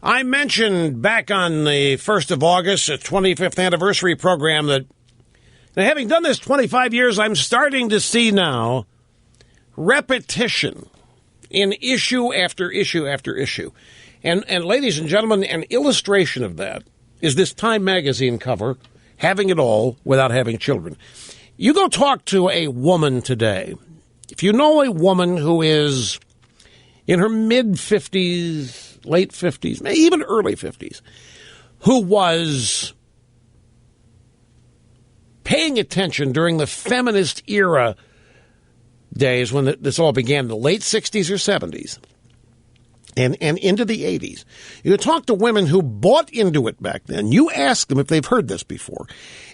I mentioned back on the 1st of August, a 25th anniversary program, that having done this 25 years, I'm starting to see now repetition in issue after issue after issue. And ladies and gentlemen, an illustration of that is this Time magazine cover, having it all without having children. You go talk to a woman today. If you know a woman who is in her mid-50s, late 50s, maybe even early 50s, who was paying attention during the feminist era days when this all began in the late 60s or 70s and into the 80s. You talk to women who bought into it back then. You ask them if they've heard this before.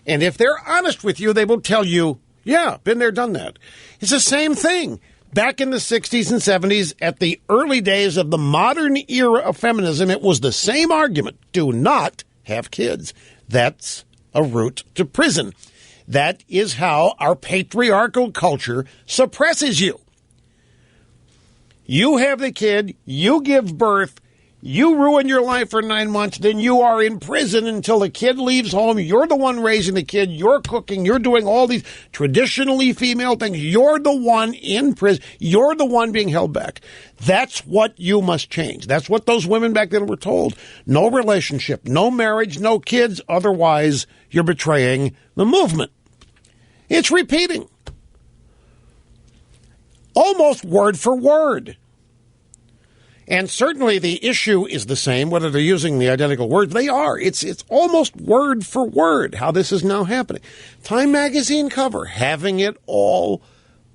And if they're honest with you, they will tell you, yeah, been there, done that. It's the same thing. Back in the 60s and 70s, at the early days of the modern era of feminism, it was the same argument. Do not have kids. That's a route to prison. That is how our patriarchal culture suppresses you. You have the kid, you give birth, you ruin your life for 9 months, then you are in prison until the kid leaves home. You're the one raising the kid. You're cooking. You're doing all these traditionally female things. You're the one in prison. You're the one being held back. That's what you must change. That's what those women back then were told. No relationship, no marriage, no kids. Otherwise, you're betraying the movement. It's repeating. Almost word for word. And certainly the issue is the same, whether they're using the identical words. They are. It's almost word for word how this is now happening. Time magazine cover, having it all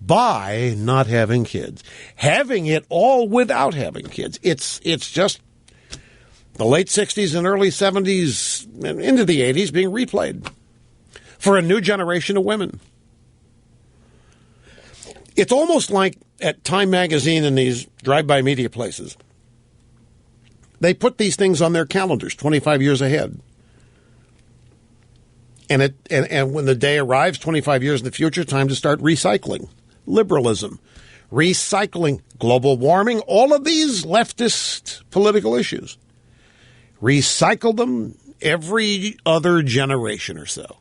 by not having kids. Having it all without having kids. It's just the late 60s and early 70s and into the 80s being replayed for a new generation of women. It's almost like at Time magazine and these drive-by media places, they put these things on their calendars 25 years ahead. And when the day arrives, 25 years in the future, time to start recycling. Liberalism, recycling, global warming, all of these leftist political issues. Recycle them every other generation or so.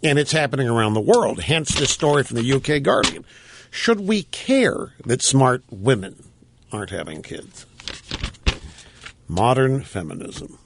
And it's happening around the world, hence this story from the UK Guardian. Should we care that smart women aren't having kids? Modern feminism.